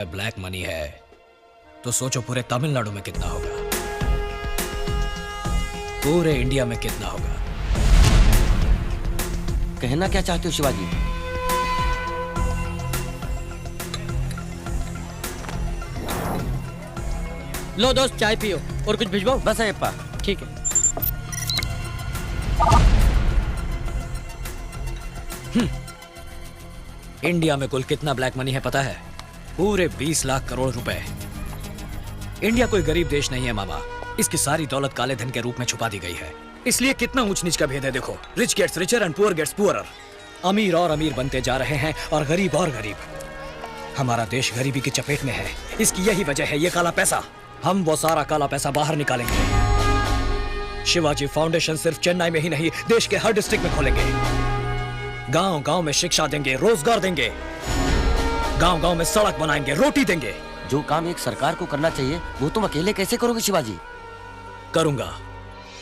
Black money है तो सोचो पूरे तमिलनाडु में कितना होगा, पूरे इंडिया में कितना होगा। कहना क्या चाहते हो शिवाजी? लो दोस्त चाय पियो और कुछ भिजवाओ। बस है अप्पा। ठीक है। इंडिया में कुल कितना ब्लैक मनी है पता है? पूरे 20 लाख करोड़ रुपए। इंडिया कोई गरीब देश नहीं है मामा, इसकी सारी दौलत काले धन के रूप में छुपा दी गई है। इसलिए कितना ऊंच नीच का भेद है देखो। Rich gets richer and poor gets poorer. अमीर और अमीर बनते जा रहे हैं और गरीब और गरीब। हमारा देश गरीबी की चपेट में है, इसकी यही वजह है ये काला पैसा। हम वो सारा काला पैसा बाहर निकालेंगे। शिवाजी फाउंडेशन सिर्फ चेन्नई में ही नहीं, देश के हर डिस्ट्रिक्ट में खोलेंगे। गांव गांव में शिक्षा देंगे, रोजगार देंगे, गांव गांव में सड़क बनाएंगे, रोटी देंगे। जो काम एक सरकार को करना चाहिए वो तुम अकेले कैसे करोगे शिवाजी? करूंगा।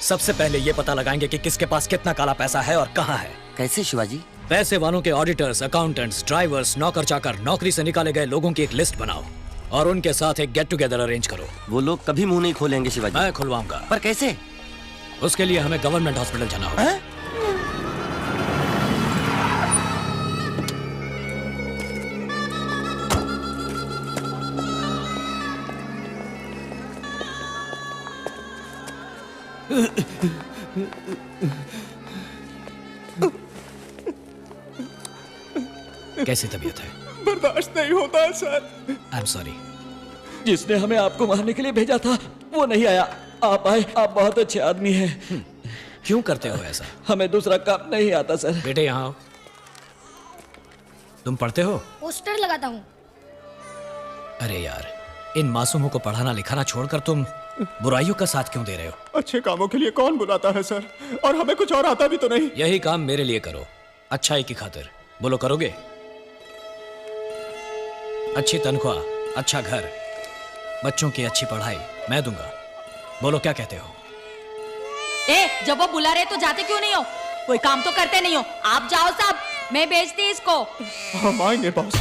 सबसे पहले ये पता लगाएंगे कि किसके पास कितना काला पैसा है और कहां है। कैसे शिवाजी? पैसे वालों के ऑडिटर्स, अकाउंटेंट्स, ड्राइवर्स, नौकर चाकर, नौकरी से निकाले गए लोगों की एक लिस्ट बनाओ और उनके साथ एक गेट टुगेदर अरेंज करो। वो लोग कभी मुंह नहीं खोलेंगे शिवाजी। मैं खुलवाऊंगा। पर कैसे? उसके लिए हमें गवर्नमेंट हॉस्पिटल जाना होगा। कैसी तबीयत है? बर्दाश्त नहीं होता है सर। I am sorry. जिसने हमें आपको मारने के लिए भेजा था वो नहीं आया, आप आए। आप बहुत अच्छे आदमी हैं। क्यों करते हो ऐसा? हमें दूसरा काम नहीं आता सर। बेटे यहाँ आओ। तुम पढ़ते हो? पोस्टर लगाता हूँ। अरे यार, इन मासूमों को पढ़ाना लिखाना छोड़कर तुम बुराइयों का साथ क्यों दे रहे हो? अच्छे कामों के लिए कौन बुलाता है सर? और हमें कुछ और आता भी तो नहीं। यही काम मेरे लिए करो, अच्छाई की खातिर। बोलो करोगे? अच्छी तनख्वाह, अच्छा घर, बच्चों की अच्छी पढ़ाई मैं दूंगा। बोलो क्या कहते हो? जब वो बुला रहे तो जाते क्यों नहीं हो? कोई काम तो करते नहीं हो। आप जाओ साहब, मैं भेजती इसको। हम आएंगे boss.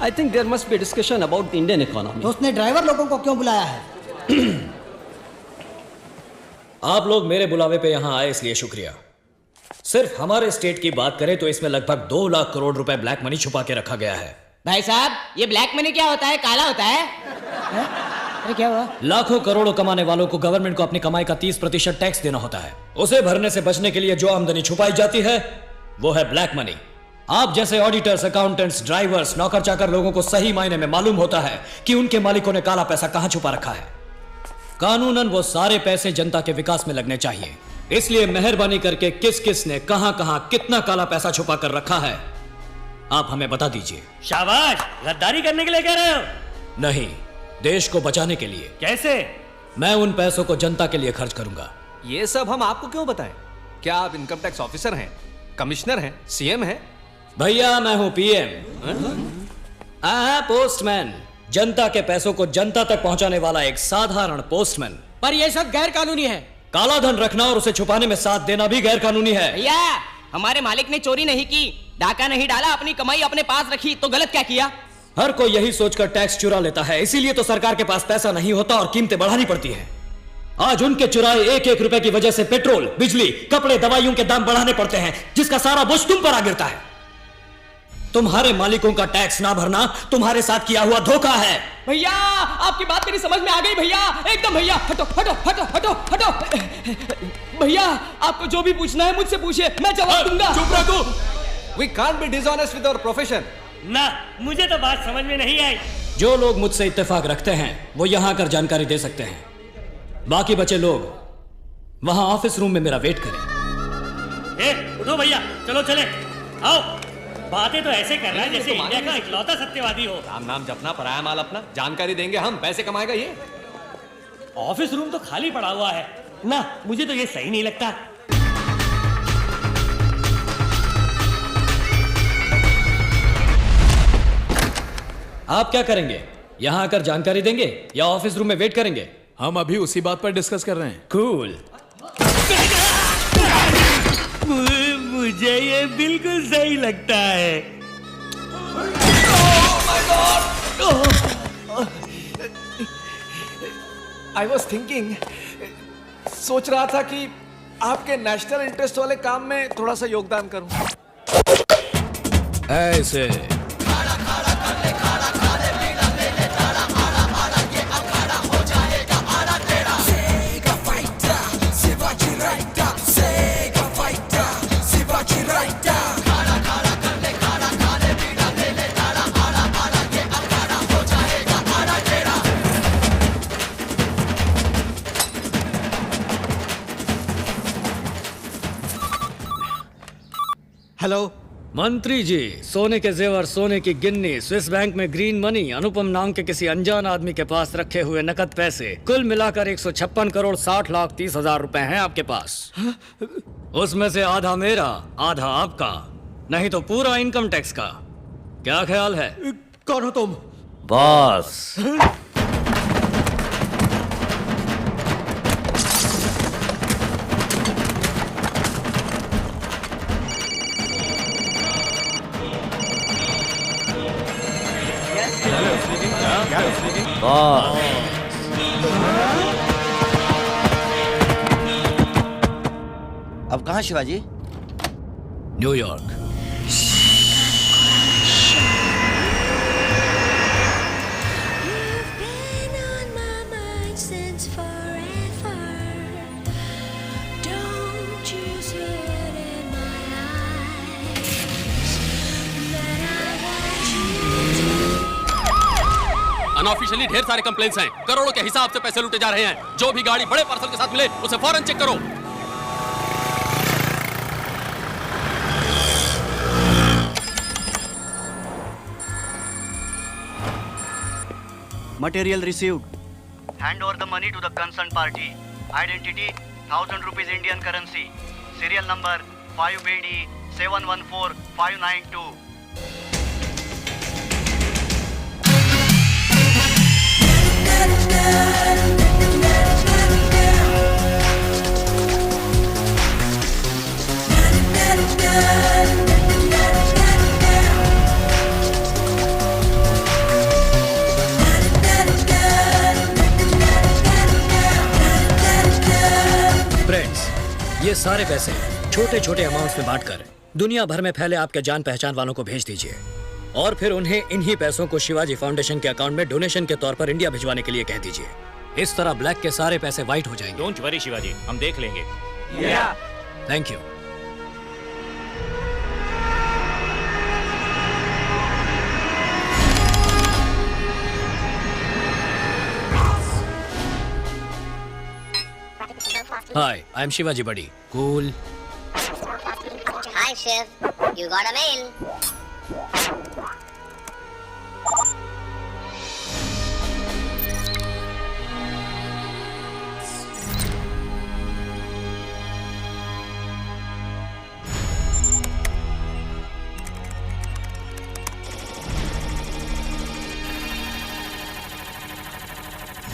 I think there must be a discussion about the Indian economy. तो उसने ड्राइवर लोगों को क्यों बुलाया है? आप लोग मेरे बुलावे पे यहाँ आए इसलिए शुक्रिया। सिर्फ हमारे स्टेट की बात करें तो इसमें लगभग 2 लाख करोड़ रुपए ब्लैक मनी छुपा के रखा गया है। भाई साहब, ये ब्लैक मनी क्या होता है? काला होता है? अरे क्या हुआ? लाखों करोड़ों कमाने वालों को गवर्नमेंट को अपनी कमाई का 30% टैक्स देना होता है। उसे भरने से बचने के लिए जो आमदनी छुपाई जाती है वो है ब्लैक मनी। आप जैसे ऑडिटर्स, अकाउंटेंट्स, ड्राइवर्स, नौकर चाकर लोगों को सही मायने में मालूम होता है कि उनके मालिकों ने काला पैसा कहां छुपा रखा है। कानूनन वो सारे पैसे जनता के विकास में लगने चाहिए। इसलिए मेहरबानी करके किस किस ने कहां कहां कितना काला पैसा छुपा कर रखा है आप हमें बता दीजिए। शाबाश, गद्दारी करने के लिए कह रहे हो? नहीं, देश को बचाने के लिए। कैसे? मैं उन पैसों को जनता के लिए खर्च करूंगा। ये सब हम आपको क्यों बताएं? क्या आप इनकम टैक्स ऑफिसर हैं, कमिश्नर हैं, सीएम हैं? भैया मैं हूं पीएम, पोस्टमैन। जनता के पैसों को जनता तक पहुंचाने वाला एक साधारण पोस्टमैन। पर ये सब गैर कानूनी है। काला धन रखना और उसे छुपाने में साथ देना भी गैर कानूनी है। भैया, हमारे मालिक ने चोरी नहीं की, डाका नहीं डाला, अपनी कमाई अपने पास रखी, तो गलत क्या किया? हर कोई यही सोचकर टैक्स चुरा लेता है, इसीलिए तो सरकार के पास पैसा नहीं होता और कीमतें बढ़ानी पड़ती हैं। आज उनके चुराए 1-1 रुपए की वजह से पेट्रोल, बिजली, कपड़े, दवाइयों के दाम बढ़ाने पड़ते हैं, जिसका सारा बोझ तुम पर आ गिरता है। तुम्हारे मालिकों का टैक्स ना भरना तुम्हारे साथ किया हुआ धोखा है। भैया, आपकी बात मेरी समझ में आ गई भैया, एकदम। भैया हटो हटो हटो हटो हटो। भैया, आपको जो भी पूछना है मुझसे पूछिए, मैं जवाब दूंगा। चुप रहो। We can't be dishonest with our profession. ना, मुझे तो बात समझ में नहीं आई। जो लोग मुझसे इत्तेफाक रखते हैं वो यहां आकर जानकारी दे सकते हैं। बाकी बचे लोग वहां ऑफिस रूम में मेरा वेट करें। उठो भैया, चलो चले। आओ। बातें तो ऐसे कर रहा है जैसे इंडिया का इकलौता सत्यवादी हो। राम नाम जपना, पराया माल अपना। जानकारी देंगे हम, पैसे कमाएगा ये। ऑफिस रूम तो खाली पड़ा हुआ है ना, मुझे तो ये सही नहीं लगता। आप क्या करेंगे? यहाँ आकर जानकारी देंगे या ऑफिस रूम में वेट करेंगे? हम अभी उसी बात पर डिस्कस कर रहे हैं। कूल। मुझे ये बिल्कुल सही लगता है। आई वॉज थिंकिंग, सोच रहा था कि आपके नेशनल इंटरेस्ट वाले काम में थोड़ा सा योगदान करूं। ऐसे हेलो मंत्री जी, सोने के जेवर, सोने की गिन्नी, स्विस बैंक में ग्रीन मनी, अनुपम नाम के किसी अनजान आदमी के पास रखे हुए नकद पैसे, कुल मिलाकर 156 करोड़ 60 लाख 30 हजार रुपए हैं आपके पास। उसमें से आधा मेरा, आधा आपका, नहीं तो पूरा इनकम टैक्स का। क्या ख्याल है? कौन हो तुम? बॉस। अब कहाँ शिवाजी? न्यूयॉर्क। अनऑफिशियली ढेर सारे कंप्लेंट्स हैं, करोड़ों के हिसाब से पैसे लूटे जा रहे हैं। जो भी गाड़ी बड़े पार्सल के साथ मिले उसे फौरन चेक करो। Material received. Hand over the money to the concerned party. Identity 1000 rupees Indian currency. Serial number 5BD 714592. Friends, ये सारे पैसे छोटे छोटे अमाउंट्स में बांटकर दुनिया भर में फैले आपके जान पहचान वालों को भेज दीजिए और फिर उन्हें इन्हीं पैसों को शिवाजी फाउंडेशन के अकाउंट में डोनेशन के तौर पर इंडिया भिजवाने के लिए कह दीजिए। इस तरह ब्लैक के सारे पैसे व्हाइट हो जाएंगे। डोंट वरी शिवाजी, हम देख लेंगे। Thank you. Hi, I'm Shivaji Buddy. Cool. Hi, Chef. You got a mail.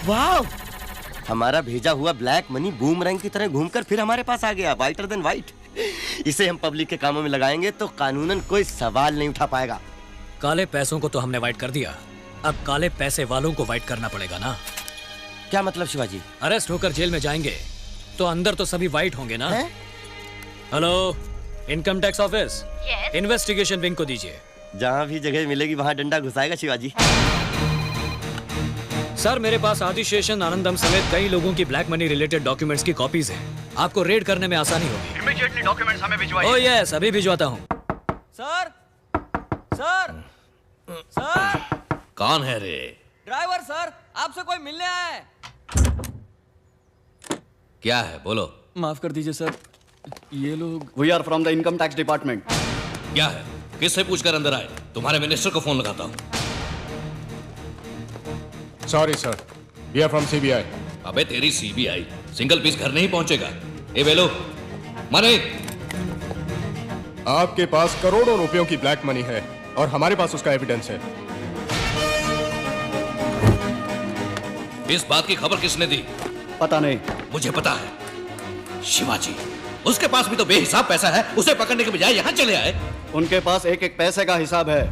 वाह! हमारा भेजा हुआ ब्लैक मनी बूमरैंग की तरह घूमकर फिर हमारे पास आ गया, वाइटर देन वाइट। इसे हम पब्लिक के कामों में लगाएंगे तो कानूनन कोई सवाल नहीं उठा पाएगा। काले पैसों को तो हमने वाइट कर दिया, अब काले पैसे वालों को वाइट करना पड़ेगा ना। क्या मतलब शिवाजी? अरेस्ट होकर जेल में जाएंगे तो अंदर तो सभी वाइट होंगे ना। Hello, income tax office. Investigation wing को दीजिए। जहाँ भी जगह मिलेगी वहाँ डंडा घुसाएगा शिवाजी। सर, मेरे पास आदिशेषन आनंदम समेत कई लोगों की ब्लैक मनी रिलेटेड डॉक्यूमेंट्स की कॉपीज हैं। आपको रेड करने में आसानी होगी। इमीडिएटली डॉक्यूमेंट्स हमें भिजवाइए। ओह यस, अभी भिजवाता हूँ। Sir, sir, sir. कौन है रे? ड्राइवर सर, आपसे कोई मिलने आया है। क्या है, बोलो। माफ कर दीजिए सर, ये लोग। We are from the income tax department. क्या है, किससे पूछकर अंदर आए? तुम्हारे मिनिस्टर को फोन लगाता हूँ। Sorry sir, we are from CBI. अबे तेरी सीबीआई सिंगल पीस घर नहीं पहुंचेगा। ए बेलो, मनी। आपके पास करोड़ों रुपयों की ब्लैक मनी है और हमारे पास उसका एविडेंस है। इस बात की खबर किसने दी? पता नहीं। मुझे पता है, शिवाजी। उसके पास भी तो बेहिसाब पैसा है, उसे पकड़ने के बजाय यहाँ चले आए। उनके पास एक एक पैसे का हिसाब है।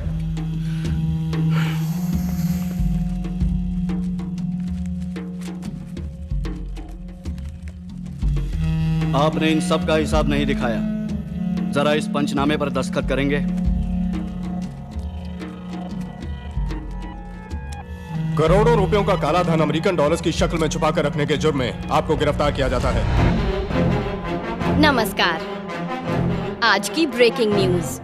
आपने इन सब का हिसाब नहीं दिखाया। जरा इस पंचनामे पर दस्तखत करेंगे? करोड़ों रुपयों का काला धन अमेरिकन डॉलर्स की शक्ल में छुपा कर रखने के जुर्म में आपको गिरफ्तार किया जाता है। नमस्कार। आज की ब्रेकिंग न्यूज।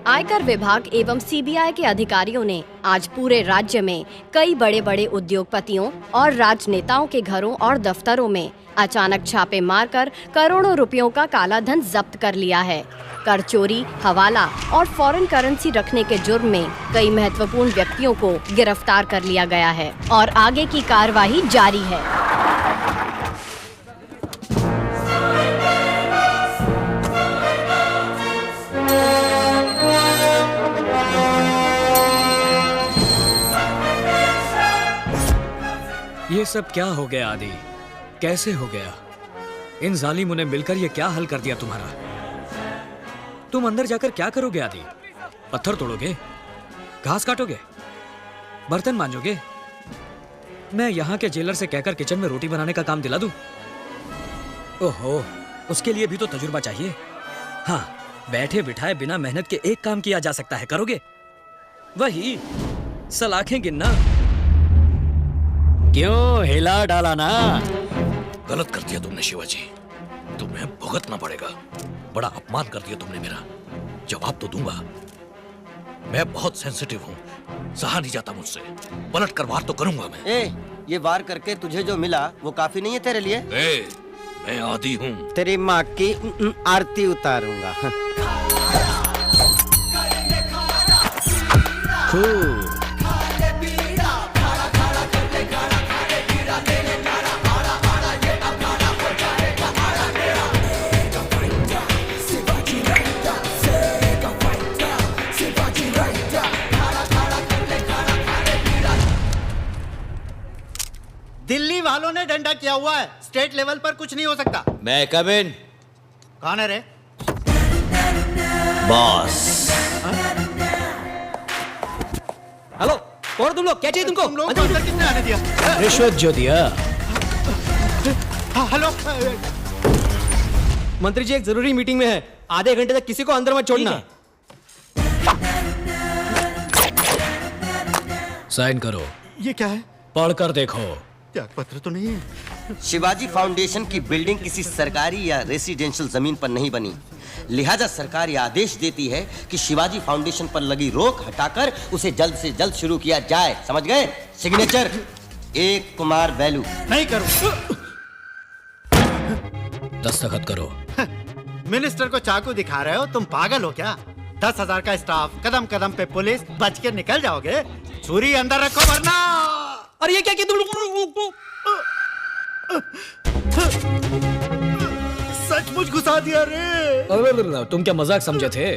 आयकर विभाग एवं सीबीआई के अधिकारियों ने आज पूरे राज्य में कई बड़े बड़े उद्योगपतियों और राजनेताओं के घरों और दफ्तरों में अचानक छापे मारकर करोड़ों रुपयों का काला धन जब्त कर लिया है। कर चोरी, हवाला और फॉरेन करेंसी रखने के जुर्म में कई महत्वपूर्ण व्यक्तियों को गिरफ्तार कर लिया गया है और आगे की कार्यवाही जारी है। ये सब क्या हो गया आदि? कैसे हो गया? इन जालिमों ने मिलकर ये क्या हल कर दिया तुम्हारा? तुम अंदर जाकर क्या करोगे आदि? पत्थर तोड़ोगे? घास काटोगे? बर्तन मांजोगे? मैं यहाँ के जेलर से कहकर किचन में रोटी बनाने का काम दिला दूं? ओहो, उसके लिए भी तो तजुर्बा चाहिए। हाँ, बैठे बिठाए बिना मेहनत के एक काम किया जा सकता है, करोगे? वही सलाखें गिनना। क्यों हिला डाला ना? गलत कर दिया तुमने शिवाजी, तुम्हें भुगतना पड़ेगा। बड़ा अपमान कर दिया तुमने मेरा। जवाब तो दूंगा। मैं बहुत सेंसिटिव हूँ, सहा नहीं जाता मुझसे। पलट कर वार तो करूंगा मैं। ये वार करके तुझे जो मिला वो काफी नहीं है तेरे लिए? मैं आदी हूँ। तेरी माँ की आरती उतारूंगा। दिल्ली वालों ने डंडा किया हुआ है, स्टेट लेवल पर कुछ नहीं हो सकता। मैं कम इन। कौन है रे? बॉस। हेलो, कौन तुम लोग? क्या चाहिए तुमको? तुम लोग को अंदर किसने आने दिया? रिश्वत जो दिया। हेलो, मंत्री जी एक जरूरी मीटिंग में है, आधे घंटे तक किसी को अंदर मत छोड़ना। साइन करो। ये क्या है? पढ़कर देखो। त्याग पत्र तो नहीं है। शिवाजी फाउंडेशन की बिल्डिंग किसी सरकारी या रेसिडेंशियल जमीन पर नहीं बनी, लिहाजा सरकार यह आदेश देती है कि शिवाजी फाउंडेशन पर लगी रोक हटाकर उसे जल्द से जल्द शुरू किया जाए। समझ गए? सिग्नेचर एक कुमार वैलू। नहीं करूं। दस्तखत करो। मिनिस्टर को चाकू दिखा रहे हो? तुम पागल हो क्या? 10,000 का स्टाफ, कदम कदम पे पुलिस, बच के निकल जाओगे? छुरी अंदर रखो वरना। अरे ये क्या किया तुम? सचमुच घुसा दिया रे। तुम क्या मजाक समझे थे?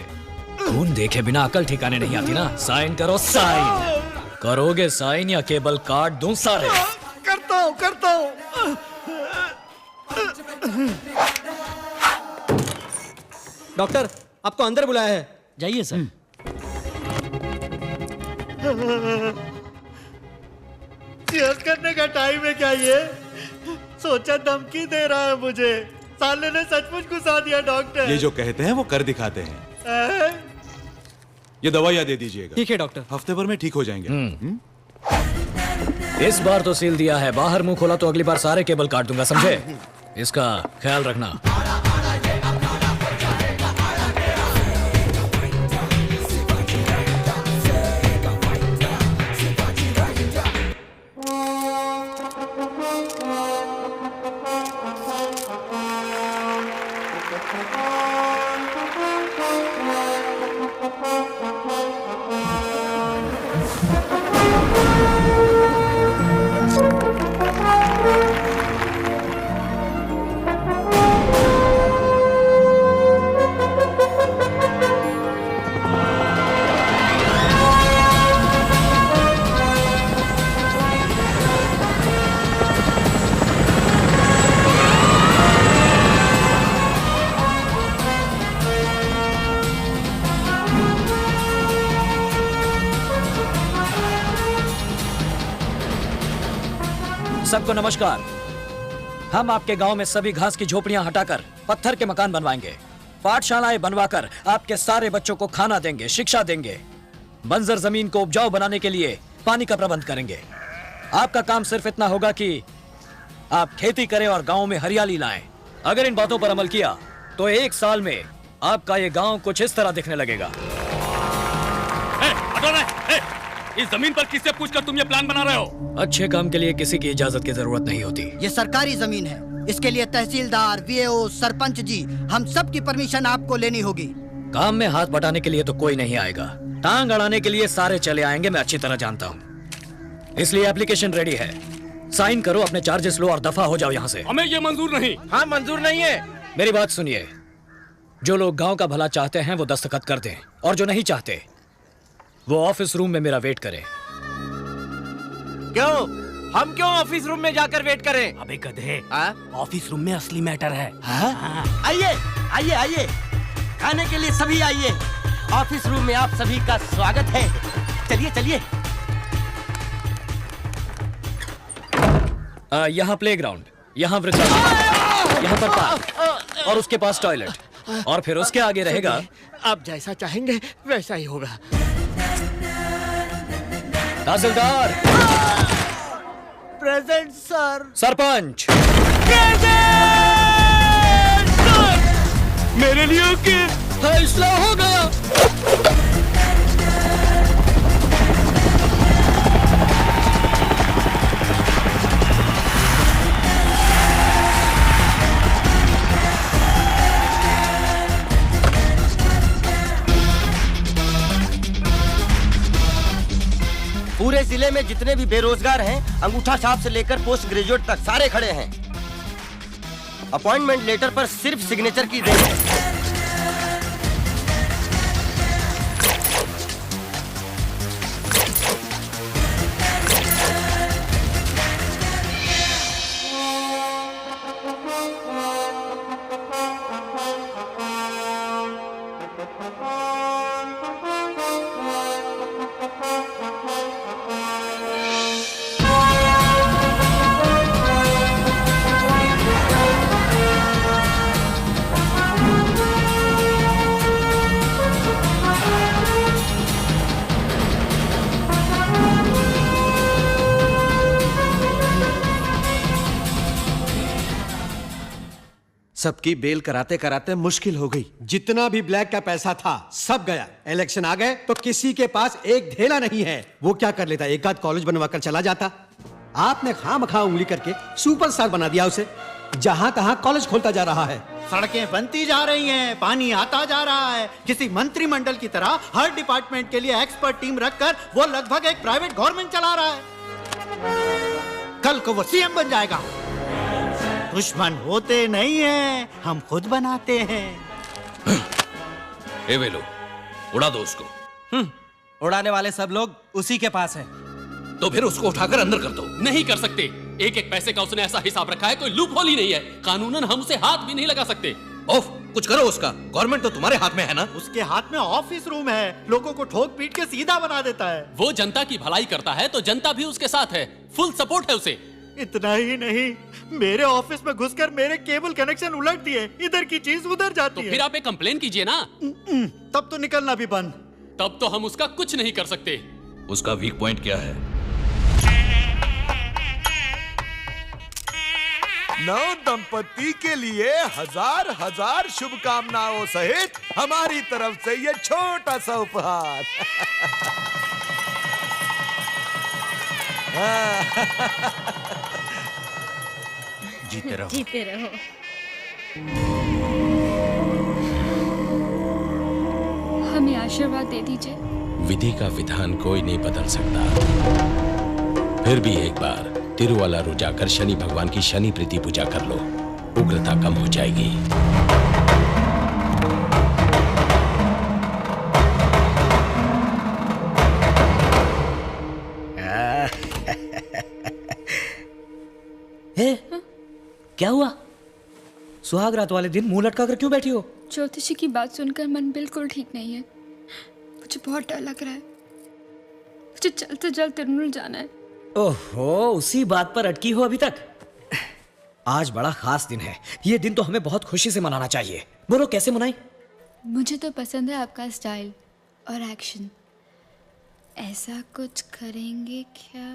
खून देखे बिना अकल ठिकाने नहीं आती ना। साइन करो, साइन। करोगे साइन या केबल काट दूं सारे? करता हूँ। डॉक्टर आपको अंदर बुलाया है, जाइए सर। चीयर करने का टाइम है क्या ये? सोचा धमकी दे रहा है मुझे। साले ने सचमुच घुसा दिया डॉक्टर। ये जो कहते हैं वो कर दिखाते हैं। ये दवाइयाँ दे दीजिएगा। ठीक है डॉक्टर। हफ्ते भर में ठीक हो जाएंगे। इस बार तो सील दिया है, बाहर मुंह खोला तो अगली बार सारे केबल काट दूंगा, समझे? इसका ख्याल रखना। सबको नमस्कार। हम आपके गांव में सभी घास की झोपड़ियां हटाकर पत्थर के मकान बनवाएंगे, पाठशालाएं बनवाकर आपके सारे बच्चों को खाना देंगे, शिक्षा देंगे, बंजर जमीन को उपजाऊ बनाने के लिए पानी का प्रबंध करेंगे। आपका काम सिर्फ इतना होगा कि आप खेती करें और गांव में हरियाली लाएं। अगर इन बातों पर अमल किया तो 1 साल में आपका ये गांव कुछ इस तरह दिखने लगेगा। इस जमीन पर किससे पूछकर तुम ये प्लान बना रहे हो? अच्छे काम के लिए किसी की इजाजत की जरूरत नहीं होती। ये सरकारी जमीन है, इसके लिए तहसीलदार, वीएओ, सरपंच जी, हम सब की परमिशन आपको लेनी होगी। काम में हाथ बटाने के लिए तो कोई नहीं आएगा, टांग अड़ाने के लिए सारे चले आएंगे, मैं अच्छी तरह जानता हूँ। इसलिए एप्लीकेशन रेडी है, साइन करो, अपने चार्जेस लो और दफा हो जाओ यहाँ से। हमें ये मंजूर नहीं। हाँ मंजूर नहीं है। मेरी बात सुनिए, जो लोग गांव का भला चाहते हैं वो दस्तखत कर दें, और जो नहीं चाहते वो ऑफिस रूम में मेरा वेट करें। क्यों? हम क्यों ऑफिस रूम में जाकर वेट करें? अबे गधे, ऑफिस रूम में असली मैटर है। आइए आइए आइए, खाने के लिए सभी आइए। ऑफिस रूम में आप सभी का स्वागत है। चलिए चलिए। यहाँ प्लेग्राउंड, यहाँ वृद्धाश्रम, यहाँ पर पार्क और उसके पास टॉयलेट, और फिर उसके आगे रहेगा। आप जैसा चाहेंगे वैसा ही होगा। तहसीलदार, प्रेजेंट सर। सरपंच, मेरे लिए फैसला हो गया। पूरे जिले में जितने भी बेरोजगार हैं, अंगूठा छाप से लेकर पोस्ट ग्रेजुएट तक सारे खड़े हैं। अपॉइंटमेंट लेटर पर सिर्फ सिग्नेचर की देर है। सबकी बेल कराते कराते मुश्किल हो गई। जितना भी ब्लैक का पैसा था सब गया। इलेक्शन आ गए तो किसी के पास एक ढेला नहीं है। वो क्या कर लेता, एक आध कॉलेज बनवाकर चला जाता। आपने खामखा उंगली करके सुपरस्टार बना दिया उसे। जहां तहां कॉलेज खोलता जा रहा है, सड़कें बनती जा रही हैं, पानी आता जा रहा है। किसी मंत्रिमंडल की तरह हर डिपार्टमेंट के लिए एक्सपर्ट टीम रखकर वो लगभग एक प्राइवेट गवर्नमेंट चला रहा है। कल को वो सीएम बन जाएगा। दुश्मन होते नहीं हैं, हम खुद बनाते हैं। ए वेलो, उड़ा दो उसको। उड़ाने वाले सब लोग उसी के पास हैं। तो फिर उसको उठाकर अंदर कर दो। नहीं कर सकते, एक एक पैसे का उसने ऐसा हिसाब रखा है, कोई लूप होल ही नहीं है। कानूनन हम उसे हाथ भी नहीं लगा सकते। ऑफ, कुछ करो उसका। गवर्नमेंट तो तुम्हारे हाथ में है ना। उसके हाथ में ऑफिस रूम है, लोगों को ठोक पीट के सीधा बना देता है। वो जनता की भलाई करता है तो जनता भी उसके साथ है, फुल सपोर्ट है उसे। इतना ही नहीं, मेरे ऑफिस में घुसकर मेरे केबल कनेक्शन उलट दिए, इधर की चीज उधर जाती है। तो फिर आप एक कंप्लेन कीजिए ना। तब तो निकलना भी बंद। तब तो हम उसका कुछ नहीं कर सकते। उसका वीक पॉइंट क्या है? नव दंपति के लिए हजार हजार शुभकामनाओं सहित हमारी तरफ से ये छोटा सा उपहार। जीते रहो। जीते रहो। हमें आशीर्वाद दे दीजिए। विधि का विधान कोई नहीं बदल सकता। फिर भी एक बार तिरुवल्लुवर जाकर शनि भगवान की शनि प्रीति पूजा कर लो, उग्रता कम हो जाएगी। क्या हुआ? सुहाग रात वाले दिन मुंह लटका कर क्यों बैठी हो? ज्योतिषी की बात सुनकर मन बिल्कुल ठीक नहीं है। मुझे बहुत डर लग रहा है। मुझे जल्द से जल्द तिरुवल्लुवर जाना है। ओहो, उसी बात पर अटकी हो अभी तक? आज बड़ा खास दिन है। ये दिन तो हमें बहुत खुशी से मनाना चाहिए। बोलो कैसे मनाएं? मुझे तो पसंद है आपका स्टाइल और एक्शन। ऐसा कुछ करेंगे क्या?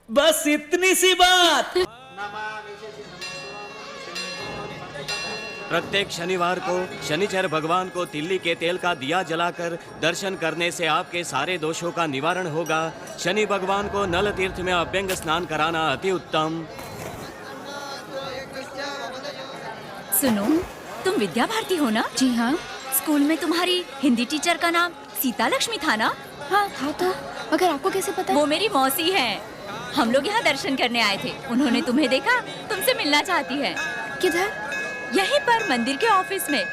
बस इतनी सी बात। प्रत्येक शनिवार को शनिचर भगवान को तिल्ली के तेल का दिया जलाकर दर्शन करने से आपके सारे दोषों का निवारण होगा। शनि भगवान को नल तीर्थ में अभ्यंग स्नान कराना अति उत्तम। सुनो, तुम विद्या भारती हो ना? जी हाँ। स्कूल में तुम्हारी हिंदी टीचर का नाम सीता लक्ष्मी था ना? हाँ था तो, मगर आपको कैसे पता? वो मेरी मौसी है। हम लोग यहाँ दर्शन करने आए थे। उन्होंने तुम्हें देखा, तुमसे मिलना चाहती है। किधर? यहीं पर मंदिर के ऑफिस में।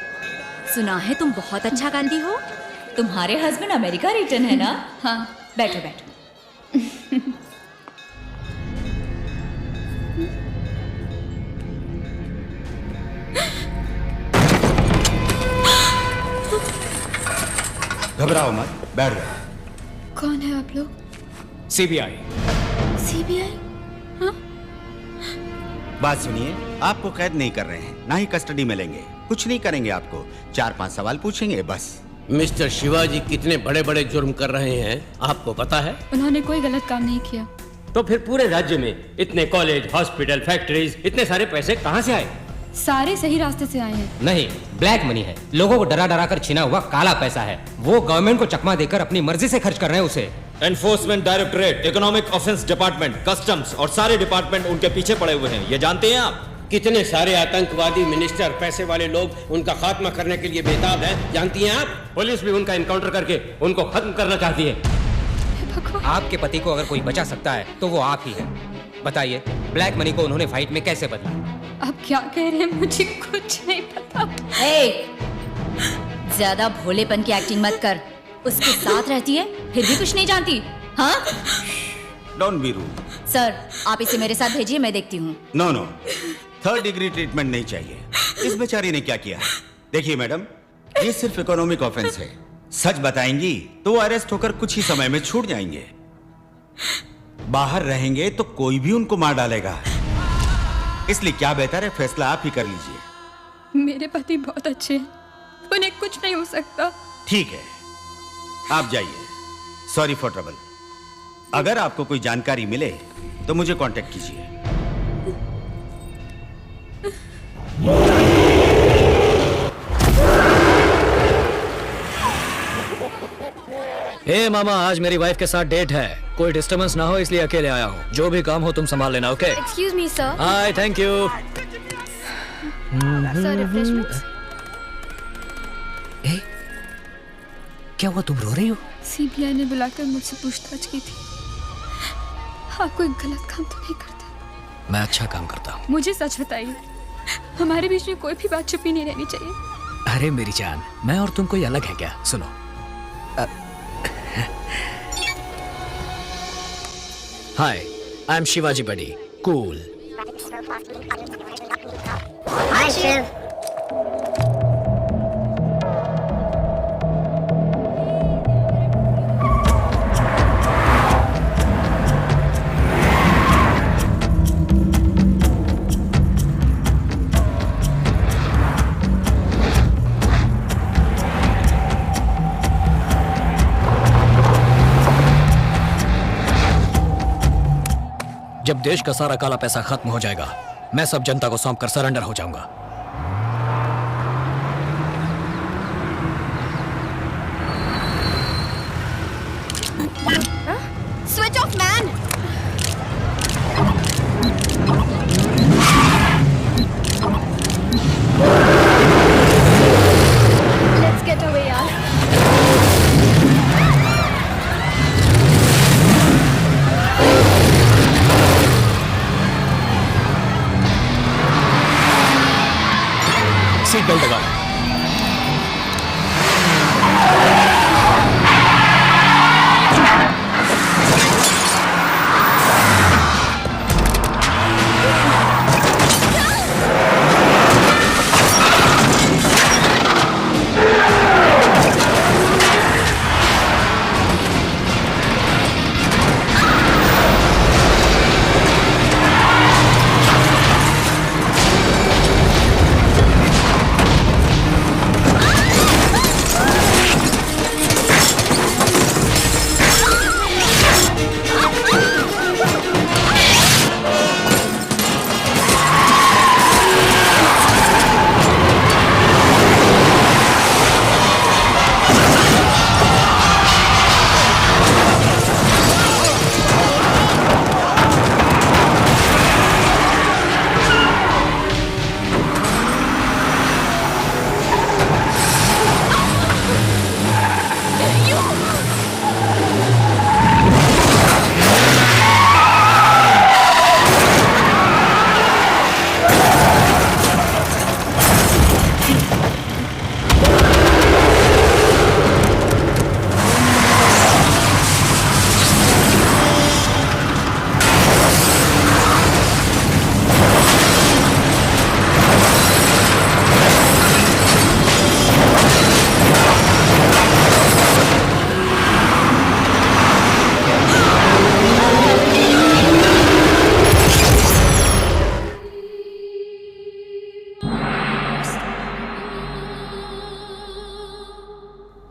सुना है तुम बहुत अच्छा गाती हो। तुम्हारे हस्बैंड अमेरिका रिटर्न है ना? हाँ, बैठो बैठो। घबराओ मत, बैठ जाओ। कौन है आप लोग? सीबीआई। सीबीआई? हाँ? बात सुनिए, आपको कैद नहीं कर रहे हैं, ना ही कस्टडी में लेंगे। कुछ नहीं करेंगे आपको, 4-5 सवाल पूछेंगे बस। मिस्टर शिवाजी कितने बड़े बड़े जुर्म कर रहे हैं आपको पता है? उन्होंने कोई गलत काम नहीं किया। तो फिर पूरे राज्य में इतने कॉलेज, हॉस्पिटल, फैक्ट्रीज, इतने सारे पैसे कहाँ से आए? सारे सही रास्ते से आए हैं। नहीं, ब्लैक मनी है। लोगों को डरा डरा कर छीना हुआ काला पैसा है। वो गवर्नमेंट को चकमा देकर अपनी मर्जी से खर्च कर रहे हैं उसे। Enforcement directorate, economic offence department, customs और सारे डिपार्टमेंट उनके पीछे पड़े हुए हैं। ये जानते हैं आप? कितने सारे आतंकवादी, मिनिस्टर, पैसे वाले लोग उनका खात्मा करने के लिए बेताब हैं, जानती हैं आप? पुलिस भी उनका इनकाउंटर करके उनको खत्म करना चाहती है। आपके पति को अगर कोई बचा सकता है तो वो आप ही है। बताइए, ब्लैक मनी को उन्होंने फाइट में कैसे बदला? आप क्या कह रहे हैं? मुझे कुछ नहीं पता। ज्यादा भोलेपन की एक्टिंग मत कर। उसके साथ रहती है फिर भी कुछ नहीं जानती? हाँ? Don't be rude. सर, आप इसे मेरे साथ भेजिए, मैं देखती हूँ। No no, 3rd degree treatment नहीं चाहिए। इस बेचारी ने क्या किया? देखिए मैडम, ये सिर्फ इकोनॉमिक ऑफेंस है। सच बताएंगी तो वो अरेस्ट होकर कुछ ही समय में छूट जाएंगे। बाहर रहेंगे तो कोई भी उनको मार डालेगा। इसलिए क्या बेहतर है, फैसला आप ही कर लीजिए। मेरे पति बहुत अच्छे हैं, उन्हें कुछ नहीं हो सकता। ठीक है, आप जाइए। Sorry for trouble. अगर आपको कोई जानकारी मिले तो मुझे कांटेक्ट कीजिए। हे मामा, आज मेरी वाइफ के साथ डेट है। कोई डिस्टर्बेंस ना हो इसलिए अकेले आया हूँ। जो भी काम हो तुम संभाल लेना, okay? Excuse me sir. Hi, thank you. Sir, refreshments. क्या हुआ, तुम रो रही हो? सीबीआई ने बुलाकर मुझसे पूछताछ की थी। आप कोई गलत काम तो नहीं करते? मैं अच्छा काम करता हूँ। मुझे सच बताइए, हमारे बीच में कोई भी बात छुपी नहीं रहनी चाहिए। अरे मेरी जान, मैं और तुम कोई अलग है क्या? सुनो, hi, I am Shivaji buddy, cool. Hi Shiv. जब देश का सारा काला पैसा खत्म हो जाएगा, मैं सब जनता को सौंप कर सरेंडर हो जाऊंगा। Switch off man. Let's get away यार। सीट बेल्ट लगाओ।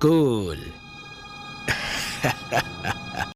कूल